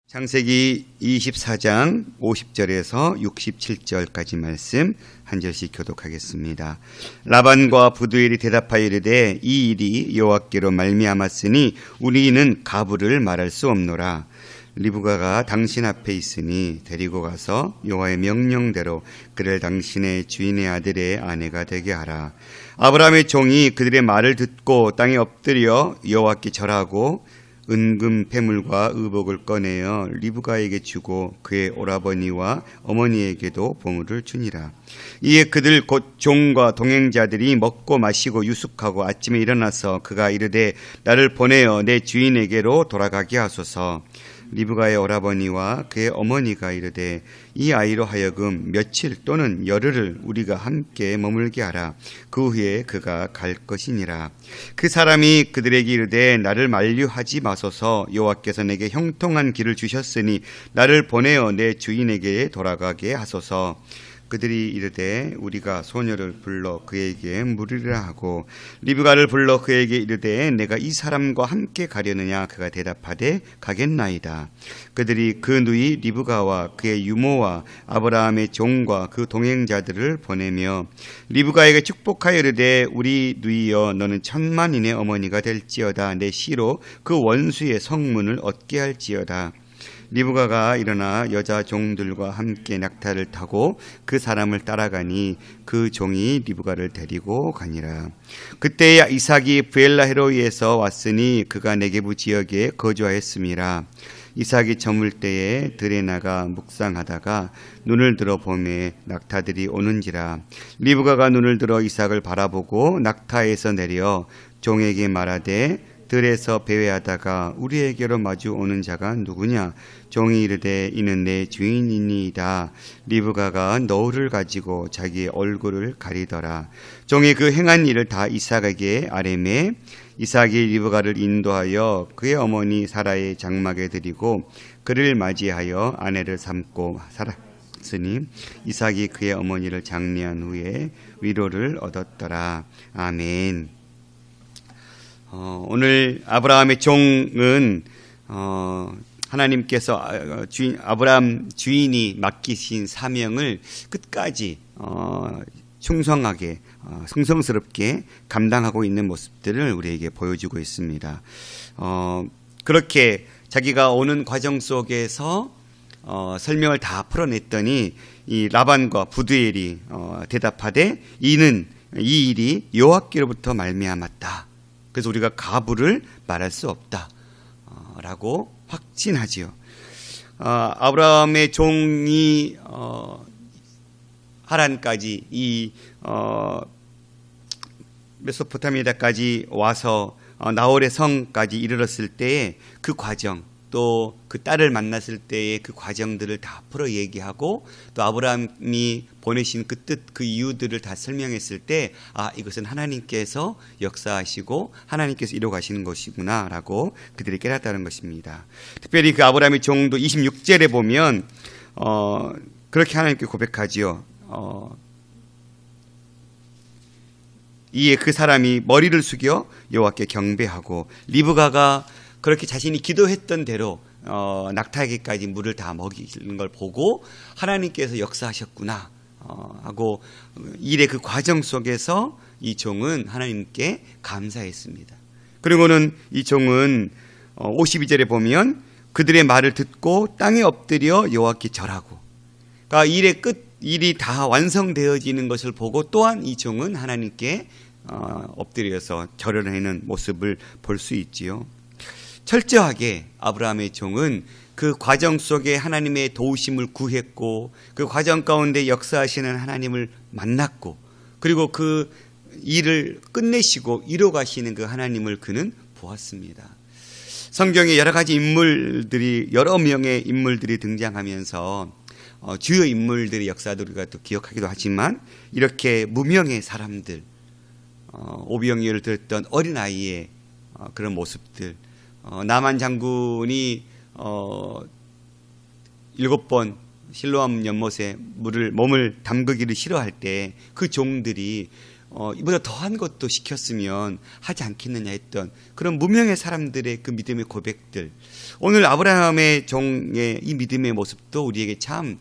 창세기 24장 50절에서 67절까지 말씀 한 절씩 교독하겠습니다. 라반과 부두엘이 대답하여 이르되 이 일이 여호와께로 말미암았으니 우리는 가부를 말할 수 없노라. 리브가가 당신 앞에 있으니 데리고 가서 여호와의 명령대로 그를 당신의 주인의 아들의 아내가 되게 하라. 아브라함의 종이 그들의 말을 듣고 땅에 엎드려 여호와께 절하고 은금 패물과 의복을 꺼내어 리브가에게 주고 그의 오라버니와 어머니에게도 보물을 주니라. 이에 그들 곧 종과 동행자들이 먹고 마시고 유숙하고 아침에 일어나서 그가 이르되 나를 보내어 내 주인에게로 돌아가게 하소서. 리브가의 오라버니와 그의 어머니가 이르되 이 아이로 하여금 며칠 또는 열흘을 우리가 함께 머물게 하라. 그 후에 그가 갈 것이니라. 그 사람이 그들에게 이르되 나를 만류하지 마소서. 여호와께서 내게 형통한 길을 주셨으니 나를 보내어 내 주인에게 돌아가게 하소서. 그들이 이르되 우리가 소녀를 불러 그에게 물으리라 하고 리브가를 불러 그에게 이르되 내가 이 사람과 함께 가려느냐. 그가 대답하되 가겠나이다. 그들이 그 누이 리브가와 그의 유모와 아브라함의 종과 그 동행자들을 보내며 리브가에게 축복하여 이르되 우리 누이여 너는 천만인의 어머니가 될지어다. 내 시로 그 원수의 성문을 얻게 할지어다. 리브가가 일어나 여자 종들과 함께 낙타를 타고 그 사람을 따라가니 그 종이 리브가를 데리고 가니라. 그때야 이삭이 브엘라헤로이에서 왔으니 그가 네게부 지역에 거주하였음이라. 이삭이 저물 때에 들에 나가 묵상하다가 눈을 들어 보매 낙타들이 오는지라. 리브가가 눈을 들어 이삭을 바라보고 낙타에서 내려 종에게 말하되 들에서 배회하다가 우리에게로 마주 오는 자가 누구냐? 종이 이르되 이는 내 주인이니이다. 리브가가 너울을 가지고 자기의 얼굴을 가리더라. 종이 그 행한 일을 다 이삭에게 아뢰매 이삭이 리브가를 인도하여 그의 어머니 사라의 장막에 드리고 그를 맞이하여 아내를 삼고 살았으니 이삭이 그의 어머니를 장례한 후에 위로를 얻었더라. 아멘. 오늘 아브라함의 종은 하나님께서 아브라함 주인이 맡기신 사명을 끝까지 충성하게 성성스럽게 감당하고 있는 모습들을 우리에게 보여주고 있습니다. 그렇게 자기가 오는 과정 속에서 설명을 다 풀어냈더니 이 라반과 부두엘이 대답하되 이 일이 여호와께로부터 말미암았다. 그래서 우리가 가부를 말할 수 없다 라고 확신하지요. 아브라함의 종이 하란까지 이 메소포타미아까지 와서 나홀의 성까지 이르렀을 때의 그 과정, 또 그 딸을 만났을 때의 그 과정들을 다 풀어 얘기하고 또 아브라함이 보내신 그 뜻, 그 이유들을 다 설명했을 때 이것은 하나님께서 역사하시고 하나님께서 이루어가시는 것이구나 라고 그들이 깨닫다는 것입니다. 특별히 그 아브라함의 종도 26절에 보면 그렇게 하나님께 고백하지요. 이에 그 사람이 머리를 숙여 여호와께 경배하고 리브가가 그렇게 자신이 기도했던 대로 낙타에게까지 물을 다 먹이는 걸 보고 하나님께서 역사하셨구나 하고 일의 그 과정 속에서 이 종은 하나님께 감사했습니다. 그리고는 이 종은 52절에 보면 그들의 말을 듣고 땅에 엎드려 여호와께 절하고, 그러니까 일이 다 완성되어지는 것을 보고 또한 이 종은 하나님께 엎드려서 절을 하는 모습을 볼 수 있지요. 철저하게 아브라함의 종은 그 과정 속에 하나님의 도우심을 구했고 그 과정 가운데 역사하시는 하나님을 만났고 그리고 그 일을 끝내시고 이뤄가시는 그 하나님을 그는 보았습니다. 성경에 여러 명의 인물들이 등장하면서 주요 인물들의 역사도 우리가 또 기억하기도 하지만 이렇게 무명의 사람들, 오병이어를 들었던 어린아이의 그런 모습들, 나만 장군이 7번 실로암 연못에 몸을 담그기를 싫어할 때 그 종들이 이보다 더한 것도 시켰으면 하지 않겠느냐 했던 그런 무명의 사람들의 그 믿음의 고백들, 오늘 아브라함의 종의 이 믿음의 모습도 우리에게 참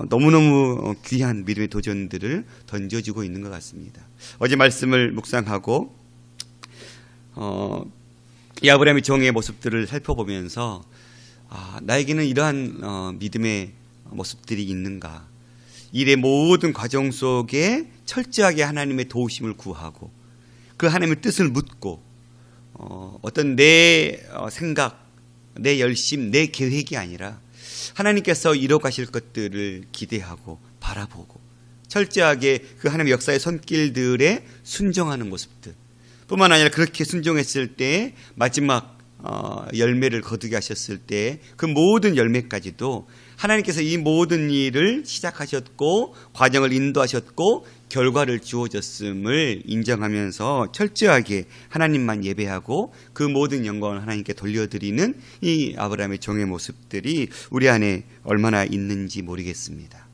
너무너무 귀한 믿음의 도전들을 던져주고 있는 것 같습니다. 어제 말씀을 묵상하고 이 아브라함의 종의 모습들을 살펴보면서 나에게는 이러한 믿음의 모습들이 있는가, 일의 모든 과정 속에 철저하게 하나님의 도우심을 구하고 그 하나님의 뜻을 묻고 어떤 내 생각, 내 열심, 내 계획이 아니라 하나님께서 이뤄 가실 것들을 기대하고 바라보고 철저하게 그 하나님의 역사의 손길들에 순종하는 모습들, 뿐만 아니라 그렇게 순종했을 때 마지막 열매를 거두게 하셨을 때 그 모든 열매까지도 하나님께서 이 모든 일을 시작하셨고 과정을 인도하셨고 결과를 주어졌음을 인정하면서 철저하게 하나님만 예배하고 그 모든 영광을 하나님께 돌려드리는 이 아브라함의 종의 모습들이 우리 안에 얼마나 있는지 모르겠습니다.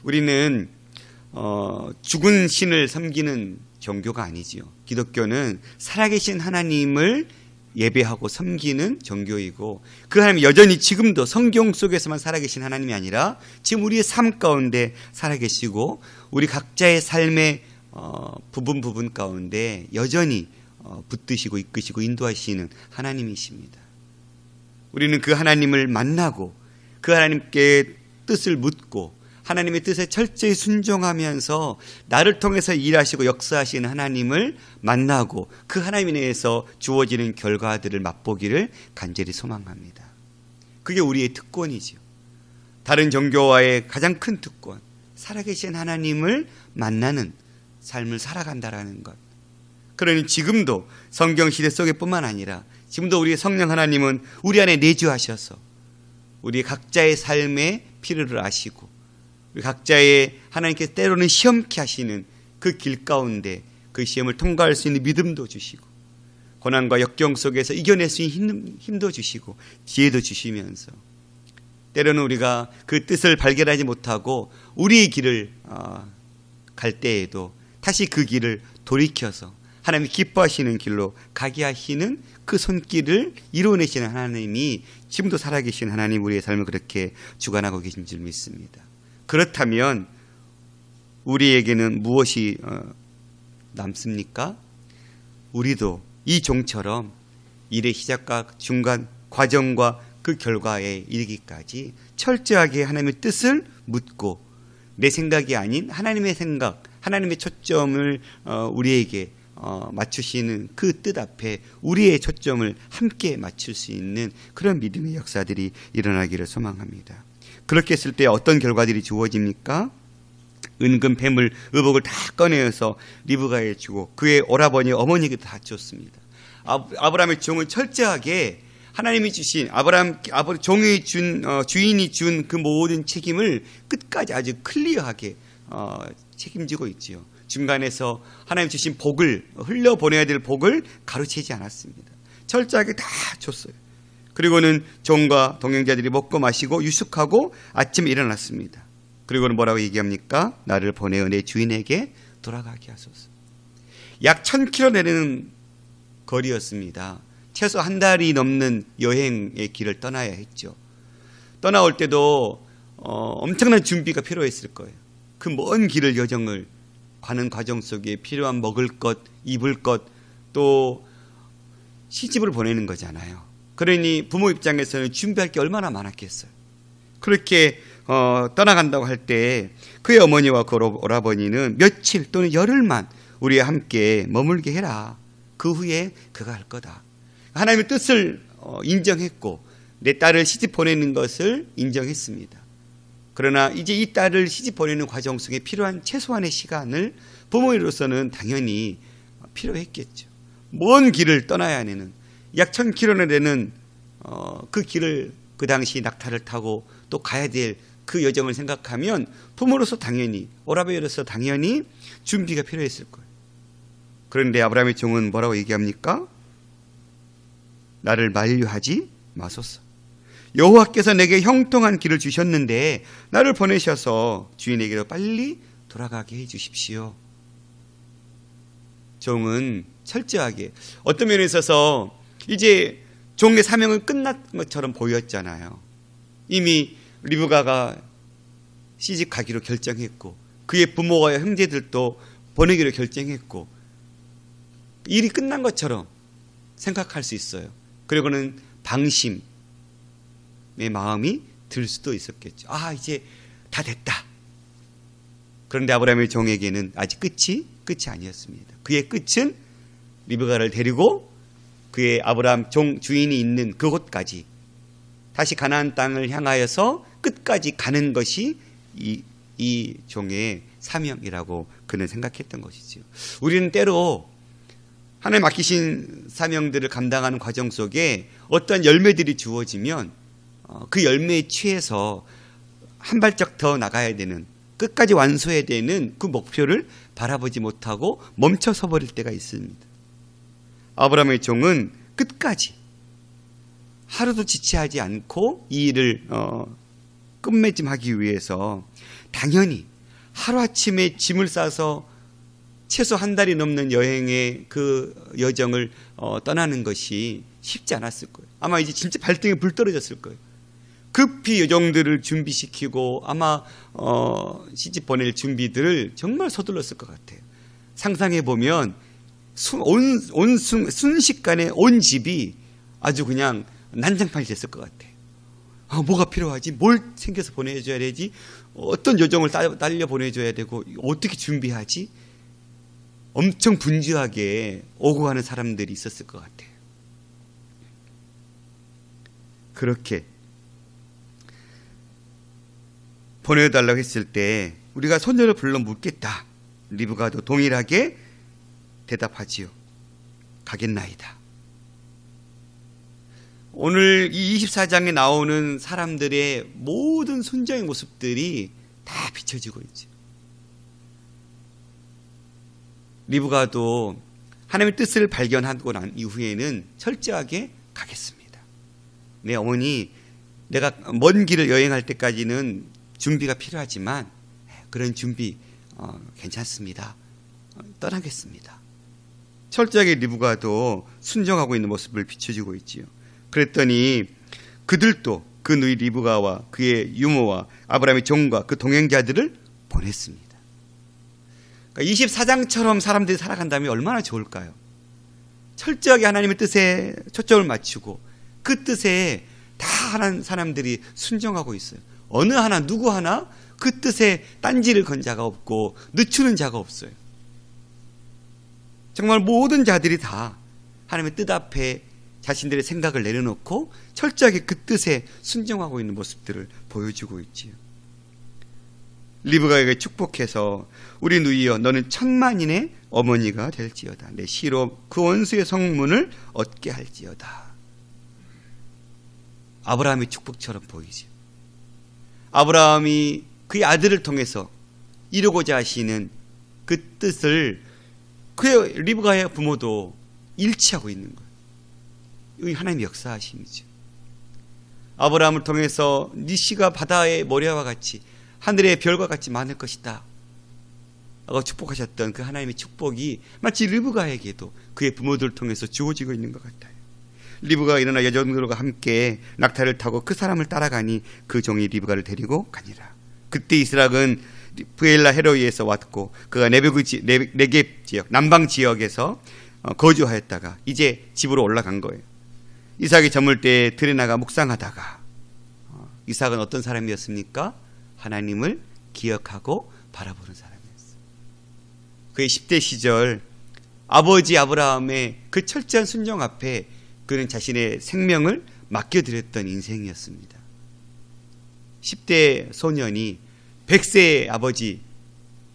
우리는 죽은 신을 섬기는 종교가 아니지요. 기독교는 살아계신 하나님을 예배하고 섬기는 종교이고 그 하나님 여전히 지금도 성경 속에서만 살아계신 하나님이 아니라 지금 우리의 삶 가운데 살아계시고 우리 각자의 삶의 부분 가운데 여전히 붙드시고 이끄시고 인도하시는 하나님이십니다. 우리는 그 하나님을 만나고 그 하나님께 뜻을 묻고 하나님의 뜻에 철저히 순종하면서 나를 통해서 일하시고 역사하시는 하나님을 만나고 그 하나님 내에서 주어지는 결과들을 맛보기를 간절히 소망합니다. 그게 우리의 특권이죠. 다른 종교와의 가장 큰 특권, 살아계신 하나님을 만나는 삶을 살아간다라는 것. 그러니 지금도 성경시대 속에 뿐만 아니라 지금도 우리의 성령 하나님은 우리 안에 내주하셔서 우리 각자의 삶의 필요를 아시고 우리 각자의 하나님께서 때로는 시험케 하시는 그 길 가운데 그 시험을 통과할 수 있는 믿음도 주시고 고난과 역경 속에서 이겨낼 수 있는 힘도 주시고 지혜도 주시면서 때로는 우리가 그 뜻을 발견하지 못하고 우리의 길을 갈 때에도 다시 그 길을 돌이켜서 하나님이 기뻐하시는 길로 가게 하시는 그 손길을 이루어내시는 하나님이 지금도 살아계신 하나님 우리의 삶을 그렇게 주관하고 계신 줄 믿습니다. 그렇다면 우리에게는 무엇이 남습니까? 우리도 이 종처럼 일의 시작과 중간 과정과 그 결과에 이르기까지 철저하게 하나님의 뜻을 묻고 내 생각이 아닌 하나님의 생각, 하나님의 초점을 우리에게 맞추시는 그 뜻 앞에 우리의 초점을 함께 맞출 수 있는 그런 믿음의 역사들이 일어나기를 소망합니다. 그렇게 했을 때 어떤 결과들이 주어집니까? 은근 뱀을 의복을 다 꺼내어서 리브가에 주고 그의 오라버니 어머니에게 다 줬습니다. 아브라함의 종은 철저하게 하나님이 주신 종의 주인이 준 그 모든 책임을 끝까지 아주 클리어하게 책임지고 있지요. 중간에서 하나님 주신 복을 흘려보내야 될 복을 가로채지 않았습니다. 철저하게 다 줬어요. 그리고는 종과 동행자들이 먹고 마시고 유숙하고 아침에 일어났습니다. 그리고는 뭐라고 얘기합니까? 나를 보내어 내 주인에게 돌아가게 하소서. 약 1000km 내리는 거리였습니다. 최소 한 달이 넘는 여행의 길을 떠나야 했죠. 떠나올 때도 엄청난 준비가 필요했을 거예요. 그 먼 길을 여정을 가는 과정 속에 필요한 먹을 것, 입을 것, 또 시집을 보내는 거잖아요. 그러니 부모 입장에서는 준비할 게 얼마나 많았겠어요. 그렇게 떠나간다고 할 때 그의 어머니와 그 오라버니는 며칠 또는 열흘만 우리와 함께 머물게 해라. 그 후에 그가 할 거다. 하나님의 뜻을 인정했고 내 딸을 시집 보내는 것을 인정했습니다. 그러나 이제 이 딸을 시집 보내는 과정 속에 필요한 최소한의 시간을 부모로서는 당연히 필요했겠죠. 먼 길을 떠나야 하는 약 1000km나 되는 그 길을 그 당시 낙타를 타고 또 가야 될 그 여정을 생각하면 부모로서 당연히 오라버니로서 당연히 준비가 필요했을 거예요. 그런데 아브라함의 종은 뭐라고 얘기합니까? 나를 만류하지 마소서. 여호와께서 내게 형통한 길을 주셨는데 나를 보내셔서 주인에게로 빨리 돌아가게 해 주십시오. 종은 철저하게, 어떤 면에 있어서 이제 종의 사명은 끝난 것처럼 보였잖아요. 이미 리브가가 시집 가기로 결정했고 그의 부모와 형제들도 보내기로 결정했고 일이 끝난 것처럼 생각할 수 있어요. 그리고는 방심의 마음이 들 수도 있었겠죠. 아, 이제 다 됐다. 그런데 아브라함의 종에게는 아직 끝이 아니었습니다. 그의 끝은 리브가를 데리고 그의 아브라함 종 주인이 있는 그곳까지 다시 가나안 땅을 향하여서 끝까지 가는 것이 이 종의 사명이라고 그는 생각했던 것이죠. 우리는 때로 하나님 맡기신 사명들을 감당하는 과정 속에 어떤 열매들이 주어지면 그 열매에 취해서 한 발짝 더 나가야 되는, 끝까지 완수해야 되는 그 목표를 바라보지 못하고 멈춰서 버릴 때가 있습니다. 아브라함의 종은 끝까지 하루도 지체하지 않고 이 일을 끝맺음하기 위해서 당연히 하루아침에 짐을 싸서 최소 한 달이 넘는 여행의 그 여정을 떠나는 것이 쉽지 않았을 거예요. 아마 이제 진짜 발등에 불 떨어졌을 거예요. 급히 여정들을 준비시키고 아마 시집 보낼 준비들을 정말 서둘렀을 것 같아요. 상상해 보면 순식간에 온 집이 아주 그냥 난장판이 됐을 것 같아요. 뭐가 필요하지? 뭘 챙겨서 보내줘야 되지? 어떤 여정을 딸려 보내줘야 되고 어떻게 준비하지? 엄청 분주하게 오고 가는 사람들이 있었을 것 같아요. 그렇게 보내달라고 했을 때 우리가 손녀를 불러 묻겠다. 리브가도 동일하게 대답하지요. 가겠나이다. 오늘 이 24장에 나오는 사람들의 모든 순종의 모습들이 다 비춰지고 있죠. 리브가도 하나님의 뜻을 발견하고 난 이후에는 철저하게 가겠습니다. 내 어머니, 내가 먼 길을 여행할 때까지는 준비가 필요하지만 그런 준비 괜찮습니다. 떠나겠습니다. 철저하게 리브가도 순종하고 있는 모습을 비춰주고 있지요. 그랬더니 그들도 그 누이 리브가와 그의 유모와 아브라함의 종과 그 동행자들을 보냈습니다. 그러니까 24장처럼 사람들이 살아간다면 얼마나 좋을까요? 철저하게 하나님의 뜻에 초점을 맞추고 그 뜻에 다 하는 사람들이 순종하고 있어요. 어느 하나 누구 하나 그 뜻에 딴지를 건 자가 없고 늦추는 자가 없어요. 정말 모든 자들이 다 하나님의 뜻 앞에 자신들의 생각을 내려놓고 철저하게 그 뜻에 순종하고 있는 모습들을 보여주고 있지요. 리브가에게 축복해서 우리 누이여 너는 천만인의 어머니가 될지어다. 내 시로 그 원수의 성문을 얻게 할지어다. 아브라함의 축복처럼 보이죠. 아브라함이 그의 아들을 통해서 이루고자 하시는 그 뜻을 그의 리브가의 부모도 일치하고 있는 거예요. 이 하나님의 역사하심이죠. 아브라함을 통해서 네 씨가 바다의 모래와 같이 하늘의 별과 같이 많을 것이다 라고 축복하셨던 그 하나님의 축복이 마치 리브가에게도 그의 부모들을 통해서 주어지고 있는 것 같아요. 리브가가 일어나 여종들과 함께 낙타를 타고 그 사람을 따라가니 그 종이 리브가를 데리고 가니라. 그때 이스락은 브엘라 헤로이에서 왔고 그가 네겝 지역 남방 지역에서 거주하였다가 이제 집으로 올라간 거예요. 이삭이 저물 때 들에 나가 묵상하다가 이삭은 어떤 사람이었습니까? 하나님을 기억하고 바라보는 사람이었어요. 그의 10대 시절 아버지 아브라함의 그 철저한 순종 앞에 그는 자신의 생명을 맡겨드렸던 인생이었습니다. 10대 소년이 100세의 아버지,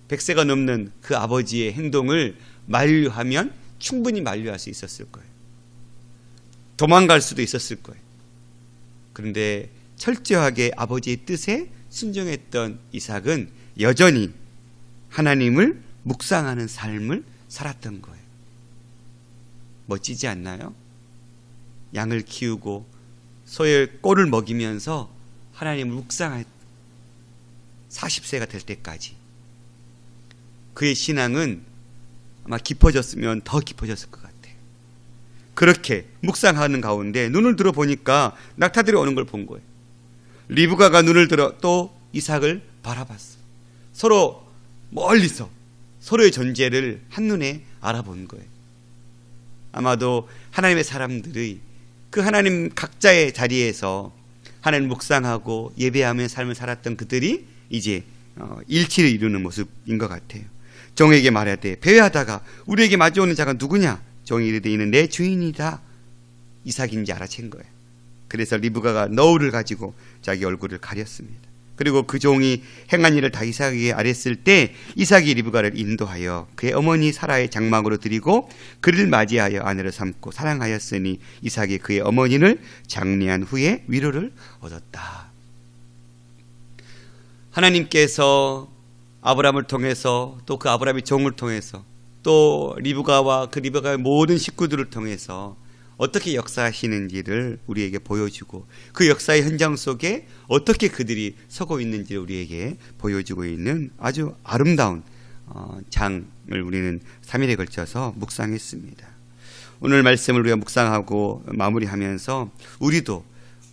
100세가 넘는 그 아버지의 행동을 만류하면 충분히 만류할 수 있었을 거예요. 도망갈 수도 있었을 거예요. 그런데 철저하게 아버지의 뜻에 순종했던 이삭은 여전히 하나님을 묵상하는 삶을 살았던 거예요. 멋지지 않나요? 양을 키우고 소의 꼴을 먹이면서 하나님을 묵상할 40세가 될 때까지 그의 신앙은 아마 깊어졌으면 더 깊어졌을 것 같아요. 그렇게 묵상하는 가운데 눈을 들어 보니까 낙타들이 오는 걸 본 거예요. 리브가가 눈을 들어 또 이삭을 바라봤어요. 서로 멀리서 서로의 존재를 한눈에 알아본 거예요. 아마도 하나님의 사람들의 그 하나님 각자의 자리에서 하나님 묵상하고 예배하며 삶을 살았던 그들이 이제 일치를 이루는 모습인 것 같아요. 종에게 말하되 배회하다가 우리에게 마주오는 자가 누구냐? 종이 이르되 이는 내 주인이다. 이삭인지 알아챈 거예요. 그래서 리브가가 너울을 가지고 자기 얼굴을 가렸습니다. 그리고 그 종이 행한 일을 다 이삭에게 아뢰었을 때 이삭이 리브가를 인도하여 그의 어머니 사라의 장막으로 드리고 그를 맞이하여 아내로 삼고 사랑하였으니 이삭이 그의 어머니를 장례한 후에 위로를 얻었다. 하나님께서 아브라함을 통해서 또 그 아브라함의 종을 통해서 또 리브가와 그 리브가의 모든 식구들을 통해서 어떻게 역사하시는지를 우리에게 보여주고 그 역사의 현장 속에 어떻게 그들이 서고 있는지를 우리에게 보여주고 있는 아주 아름다운 장을 우리는 3일에 걸쳐서 묵상했습니다. 오늘 말씀을 우리가 묵상하고 마무리하면서 우리도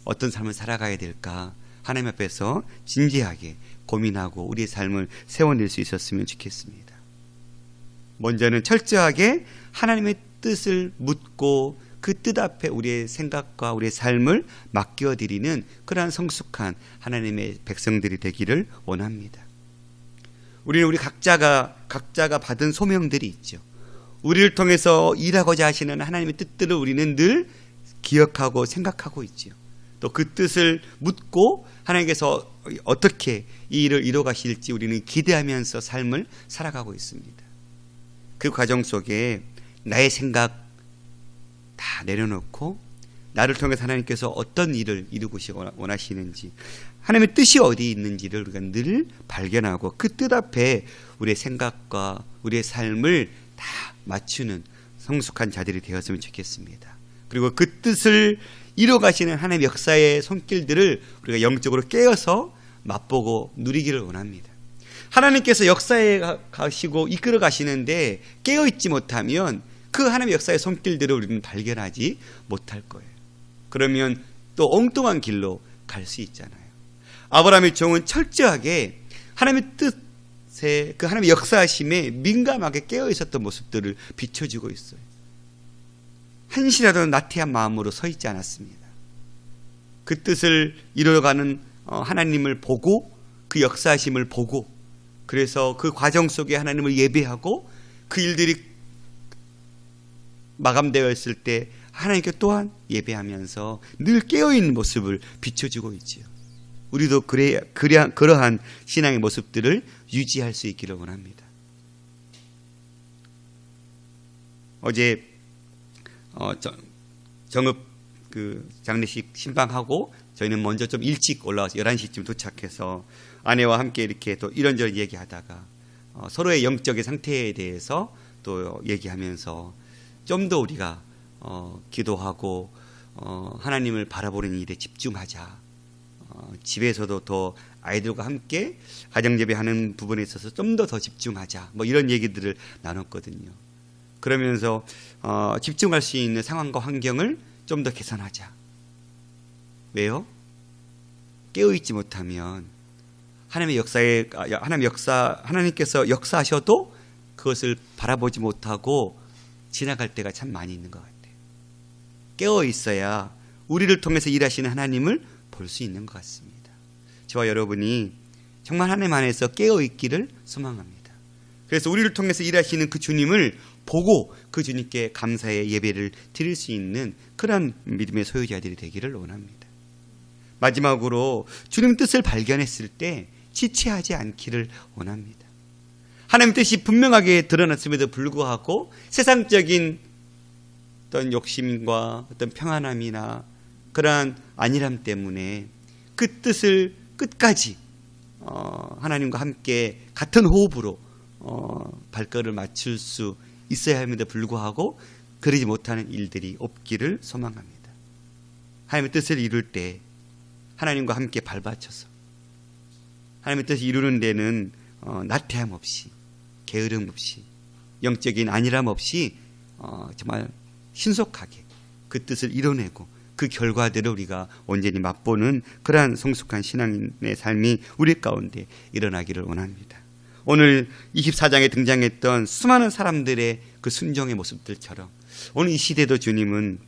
어떤 삶을 살아가야 될까 하나님 앞에서 진지하게 고민하고 우리의 삶을 세워낼 수 있었으면 좋겠습니다. 먼저는 철저하게 하나님의 뜻을 묻고 그 뜻 앞에 우리의 생각과 우리의 삶을 맡겨드리는 그러한 성숙한 하나님의 백성들이 되기를 원합니다. 우리는 우리 각자가 받은 소명들이 있죠. 우리를 통해서 일하고자 하시는 하나님의 뜻들을 우리는 늘 기억하고 생각하고 있죠. 또 그 뜻을 묻고 하나님께서 어떻게 이 일을 이뤄 가실지 우리는 기대하면서 삶을 살아가고 있습니다. 그 과정 속에 나의 생각 다 내려놓고 나를 통해서 하나님께서 어떤 일을 이루고 원하시는지 하나님의 뜻이 어디 있는지를 우리가 늘 발견하고 그 뜻 앞에 우리의 생각과 우리의 삶을 다 맞추는 성숙한 자들이 되었으면 좋겠습니다. 그리고 그 뜻을 이뤄가시는 하나님의 역사의 손길들을 우리가 영적으로 깨어서 맛보고 누리기를 원합니다. 하나님께서 역사에 가시고 이끌어 가시는데 깨어있지 못하면 그 하나님의 역사의 손길들을 우리는 발견하지 못할 거예요. 그러면 또 엉뚱한 길로 갈 수 있잖아요. 아브라함의 종은 철저하게 하나님의 뜻에 그 하나님의 역사하심에 민감하게 깨어 있었던 모습들을 비춰주고 있어요. 한시라도 나태한 마음으로 서 있지 않았습니다. 그 뜻을 이루어가는 하나님을 보고 그 역사하심을 보고 그래서 그 과정 속에 하나님을 예배하고 그 일들이 마감되어 있을 때 하나님께 또한 예배하면서 늘 깨어있는 모습을 비춰주고 있지요. 우리도 그러한 신앙의 모습들을 유지할 수 있기를 원합니다. 어제 정읍 그 장례식 신방하고 저희는 먼저 좀 일찍 올라와서 11시쯤 도착해서 아내와 함께 이렇게 또 이런저런 얘기하다가 서로의 영적인 상태에 대해서 또 얘기하면서 좀 더 우리가 기도하고 하나님을 바라보는 일에 집중하자. 집에서도 더 아이들과 함께 가정예배하는 부분에 있어서 좀 더 집중하자. 뭐 이런 얘기들을 나눴거든요. 그러면서 집중할 수 있는 상황과 환경을 좀 더 개선하자. 왜요? 깨어있지 못하면 하나님께서 역사하셔도 그것을 바라보지 못하고 지나갈 때가 참 많이 있는 것 같아요. 깨어 있어야 우리를 통해서 일하시는 하나님을 볼 수 있는 것 같습니다. 저와 여러분이 정말 하나님 안에서 깨어 있기를 소망합니다. 그래서 우리를 통해서 일하시는 그 주님을 보고 그 주님께 감사의 예배를 드릴 수 있는 그런 믿음의 소유자들이 되기를 원합니다. 마지막으로 주님 뜻을 발견했을 때 지체하지 않기를 원합니다. 하나님 뜻이 분명하게 드러났음에도 불구하고 세상적인 어떤 욕심과 어떤 평안함이나 그러한 안일함 때문에 그 뜻을 끝까지 하나님과 함께 같은 호흡으로 발걸음을 맞출 수 있어야 함에도 불구하고 그러지 못하는 일들이 없기를 소망합니다. 하나님의 뜻을 이룰 때 하나님과 함께 발받쳐서 하나님의 뜻을 이루는 데는 나태함 없이 게으름 없이 영적인 안일함 없이 정말 신속하게 그 뜻을 이뤄내고 그 결과대로 우리가 온전히 맛보는 그러한 성숙한 신앙인의 삶이 우리 가운데 일어나기를 원합니다. 오늘 24장에 등장했던 수많은 사람들의 그 순종의 모습들처럼 오늘 이 시대도 주님은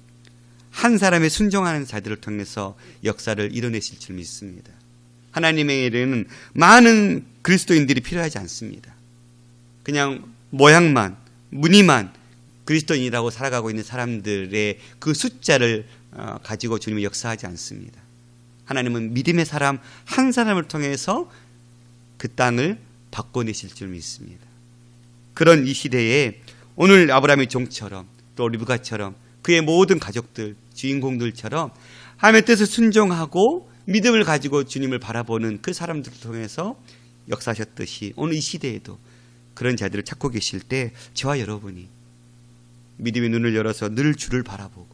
한 사람의 순종하는 자들을 통해서 역사를 이뤄내실 줄 믿습니다. 하나님의 일에는 많은 그리스도인들이 필요하지 않습니다. 그냥 모양만, 무늬만 그리스도인이라고 살아가고 있는 사람들의 그 숫자를 가지고 주님은 역사하지 않습니다. 하나님은 믿음의 사람 한 사람을 통해서 그 땅을 바꿔내실 줄 믿습니다. 그런 이 시대에 오늘 아브라함의 종처럼 또 리브가처럼 그의 모든 가족들, 주인공들처럼 하나님의 뜻을 순종하고 믿음을 가지고 주님을 바라보는 그 사람들을 통해서 역사하셨듯이 오늘 이 시대에도 그런 자들을 찾고 계실 때 저와 여러분이 믿음의 눈을 열어서 늘 주를 바라보고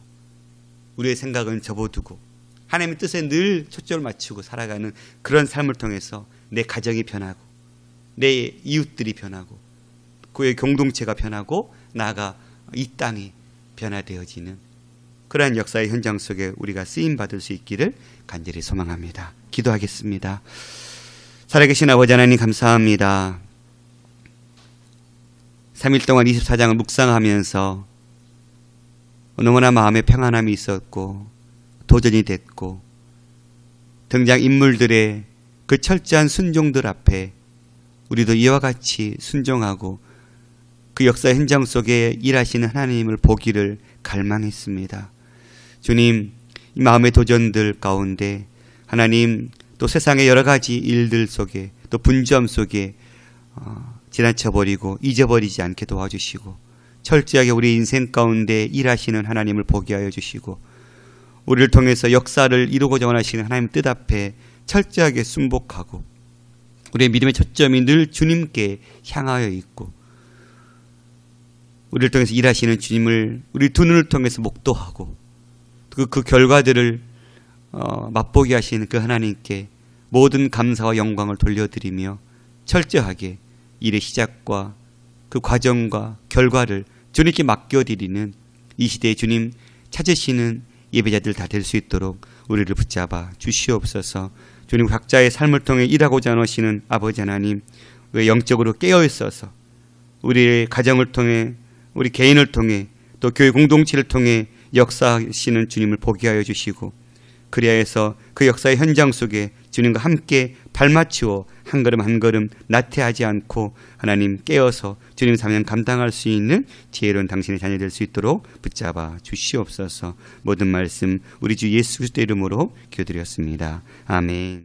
우리의 생각은 접어두고 하나님의 뜻에 늘 초점을 맞추고 살아가는 그런 삶을 통해서 내 가정이 변하고 내 이웃들이 변하고 그의 공동체가 변하고 나아가 이 땅이 변화되어지는 그러한 역사의 현장 속에 우리가 쓰임받을 수 있기를 간절히 소망합니다. 기도하겠습니다. 살아계신 아버지 하나님 감사합니다. 3일 동안 24장을 묵상하면서 너무나 마음에 평안함이 있었고 도전이 됐고 등장인물들의 그 철저한 순종들 앞에 우리도 이와 같이 순종하고 그 역사 현장 속에 일하시는 하나님을 보기를 갈망했습니다. 주님, 이 마음의 도전들 가운데 하나님 또 세상의 여러 가지 일들 속에 또 분주함 속에 지나쳐버리고 잊어버리지 않게 도와주시고 철저하게 우리 인생 가운데 일하시는 하나님을 보게 하여 주시고 우리를 통해서 역사를 이루고자 원하시는 하나님 뜻 앞에 철저하게 순복하고 우리의 믿음의 초점이 늘 주님께 향하여 있고 우리를 통해서 일하시는 주님을 우리 두 눈을 통해서 목도하고 그 결과들을 맛보게 하시는 그 하나님께 모든 감사와 영광을 돌려드리며 철저하게 일의 시작과 그 과정과 결과를 주님께 맡겨드리는 이 시대에 주님 찾으시는 예배자들 다 될 수 있도록 우리를 붙잡아 주시옵소서. 주님 각자의 삶을 통해 일하고자 하시는 아버지 하나님 영적으로 깨어있어서 우리의 가정을 통해 우리 개인을 통해 또 교회 공동체를 통해 역사하시는 주님을 보게 하여 주시고 그리하여서 그 역사의 현장 속에 주님과 함께 발맞추어 한 걸음 한 걸음 나태하지 않고 하나님 깨어서 주님 사명 감당할 수 있는 지혜로운 당신의 자녀 될 수 있도록 붙잡아 주시옵소서. 모든 말씀 우리 주 예수 그리스도의 이름으로 기도드렸습니다. 아멘.